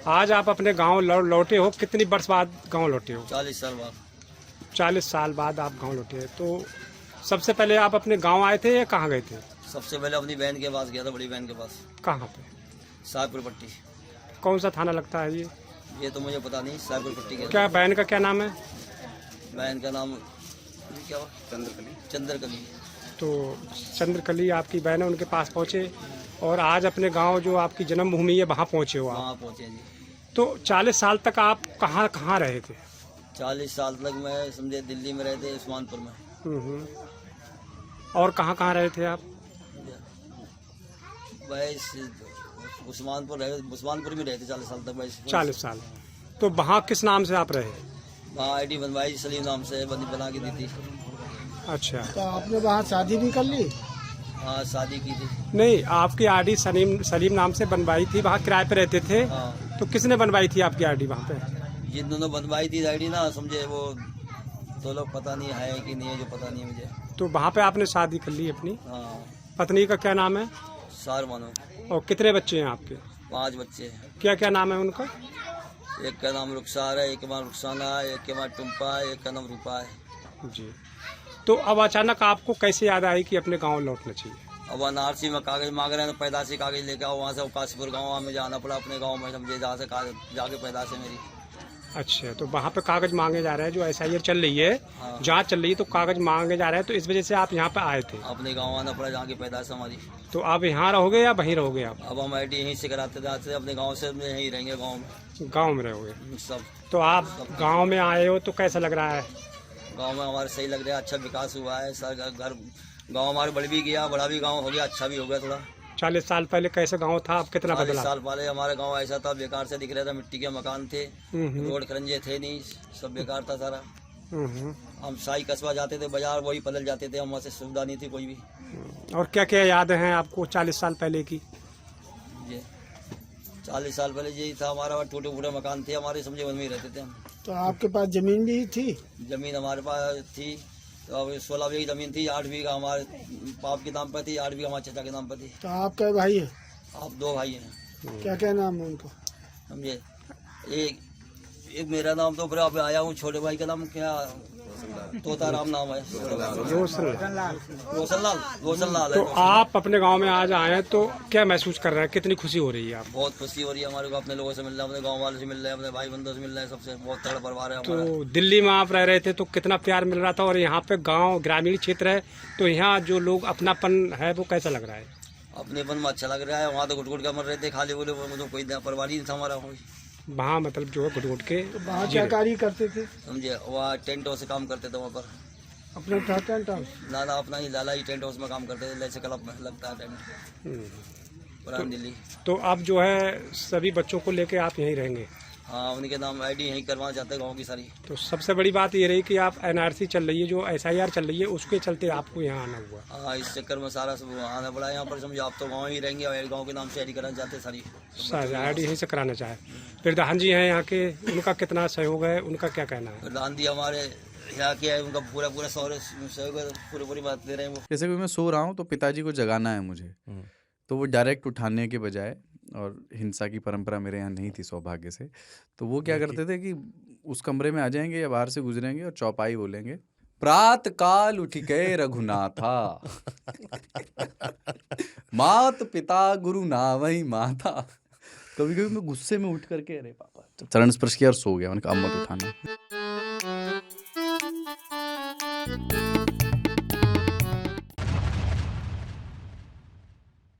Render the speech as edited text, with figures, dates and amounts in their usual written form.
आज आप अपने गांव लौटे हो, कितनी वर्ष बाद गांव लौटे हो? 40 साल बाद। 40 साल बाद आप गांव लौटे हैं। तो सबसे पहले आप अपने गांव आए थे या कहाँ गए थे? सबसे पहले अपनी बहन के पास गया था, बड़ी बहन के पास। कहाँ पे? साहबपुर पट्टी। कौन सा थाना लगता है ये? ये तो मुझे पता नहीं, साहबपुर पट्टी के। क्या बहन का क्या नाम है? बहन का नाम क्या हुआ? चंद्रकली। तो चंद्रकली आपकी बहन है, उनके पास पहुँचे और आज अपने गांव जो आपकी जन्मभूमि है वहाँ पहुँचे हो आप। वहाँ पहुँचे जी। तो 40 साल तक आप कहाँ कहाँ रहे थे? 40 साल तक मैं समझे दिल्ली में रहते, उस्मानपुर में। और कहाँ कहाँ रहे थे आप? बस उस्मानपुर में रहते 40 साल तक। बस 40 साल। तो वहाँ किस नाम से आप रहे? वहाँ आईडी बनवाई, सलीम नाम से बना के दी थी। अच्छा, तो आपने वहाँ शादी भी कर ली? हाँ, शादी की थी। नहीं, आपकी आईडी सलीम नाम से बनवाई थी, वहाँ किराए पे रहते थे। हाँ। तो किसने बनवाई थी आपकी आईडी वहाँ पे? जिन दोनों बनवाई थी आईडी ना, समझे वो दो लोग, पता नहीं है कि नहीं है, जो पता नहीं है मुझे। तो वहाँ पे आपने शादी कर ली अपनी? हाँ। पत्नी का क्या नाम है? सार मानो। और कितने बच्चे हैं आपके? 5 बच्चे हैं। क्या क्या नाम है उनका? एक का नाम रुखसार है, एक का नाम रुखसाना है, एक का नाम टुम्पा है, एक का नाम रूपा है। जी। तो अब अचानक आपको कैसे याद आई कि अपने गांव लौटना चाहिए? अब अनारसी में कागज मांग रहे हैं, तो पैदाशी कागज लेके आओ। वहाँ से काशीपुर गाँव में जाना पड़ा, अपने गाँव में समझे, जहाँ से जाके पैदाश है मेरी। अच्छा, तो वहाँ पे कागज मांगे जा रहे हैं, जो SIR चल रही है, हाँ। जांच चल रही है, तो कागज मांगे जा रहे हैं, तो इस वजह से आप यहाँ पे आए थे। अपने गाँव आना पड़ा, जहाँ की पैदाश हमारी। तो आप यहाँ रहोगे या वहीं रहोगे आप? अब हम आईडी यहीं से कराते थे, अपने गाँव से यहीं रहेंगे, गाँव में गाँव में रहोगे। सब। तो आप गाँव में आए हो तो कैसा लग रहा है? गांव में हमारे सही लग रहा है, अच्छा विकास हुआ है सर। घर गांव हमारे बढ़ भी गया, बड़ा भी गांव हो गया, अच्छा भी हो गया थोड़ा। 40 साल पहले कैसे गांव था, अब कितना 40 बदला? साल पहले हमारे गांव ऐसा था, बेकार से दिख रहा था, मिट्टी के मकान थे, रोड खरंजे थे नहीं, सब बेकार था सारा। हम साई कस्बा जाते थे, बाजार वही पलट जाते थे, हम वहाँ से सुविधा नहीं थी कोई भी। और क्या क्या यादें हैं आपको 40 साल पहले की? जी, 40 साल पहले यही था हमारा, टूटे फूटे मकान थे हमारे, समझे वहीं में रहते थे हम। तो आपके पास जमीन भी थी? जमीन हमारे पास थी, तो अब 16 बीघा जमीन थी। 8 बीघा हमारे बाप के नाम पर थी, 8 बीघा हमारे चाचा के नाम पर थी। तो आप क्या भाई हैं? आप 2 भाई हैं। क्या क्या नाम है उनका? समझे, एक मेरा नाम तो फिर आप आया हूँ, छोटे भाई का नाम क्या, तोता राम नाम है, रोशनलाल तो है। आप अपने गांव में आज आए हैं, तो क्या महसूस कर रहे हैं, कितनी खुशी हो रही है आपको? बहुत खुशी हो रही है हमारे को, अपने लोगों से मिल रहा है, अपने गांव वालों से मिल रहे हैं, अपने भाई बंधुओं से मिल रहे हैं, सबसे बहुत तगड़ा परिवार है हमारा। तो दिल्ली में आप रह रहे थे तो कितना प्यार मिल रहा था, और यहाँ पे गांव ग्रामीण क्षेत्र है, तो यहाँ जो लोग अपनापन है वो कैसा लग रहा है? अपनेपन में अच्छा लग रहा है। वहाँ तो घुट घुट कर मर रहे थे, खाली बोले, तो कोई परिवार ही नहीं था हमारा। वहाँ मतलब जो है घुट घुट के तो वहाँ क्या कार्य करते थे? समझे, वहाँ टेंट हाउस से काम करते थे वहाँ पर। अपने टेंट हाउस? ना अपना ही लाला ही टेंट हाउस में काम करते थे, जैसे क्लब में लगता है टेंट, पुरानी दिल्ली। तो अब जो है सभी बच्चों को लेके आप यहीं रहेंगे? हाँ, उनके नाम आईडी यहीं करवाना चाहते हैं गाँव की सारी। तो सबसे बड़ी बात ये रही कि आप NRC चल रही है, जो SIR चल रही है, उसके चलते आपको यहाँ आना हुआ। हाँ, इस चक्कर में सारा सब आना पड़ा यहाँ पर। समझो, आप तो गाँव ही रहेंगे और गाँव के नाम से आईडी कराना चाहते हैं सारी। आईडी यहीं से कराना चाहे। प्रधान जी हैं यहाँ के, उनका कितना सहयोग है, उनका क्या कहना है? प्रधान जी हमारे यहाँ के है, उनका पूरा सहयोग है, पूरी बात दे रहे हैं वो। जैसे कि मैं सो रहा हूँ तो पिताजी को जगाना है मुझे, तो वो डायरेक्ट उठाने के बजाय, और हिंसा की परंपरा मेरे यहाँ नहीं थी सौभाग्य से, तो वो क्या करते थे कि उस कमरे में आ जाएंगे या बाहर से गुजरेंगे और चौपाई बोलेंगे, प्रात काल उठ के रघुनाथा मात पिता गुरु नावई माता। कभी कभी मैं गुस्से में उठ करके, अरे पापा, तो चरण स्पर्श किया और सो गया। मैंने कहा अब मत उठाना।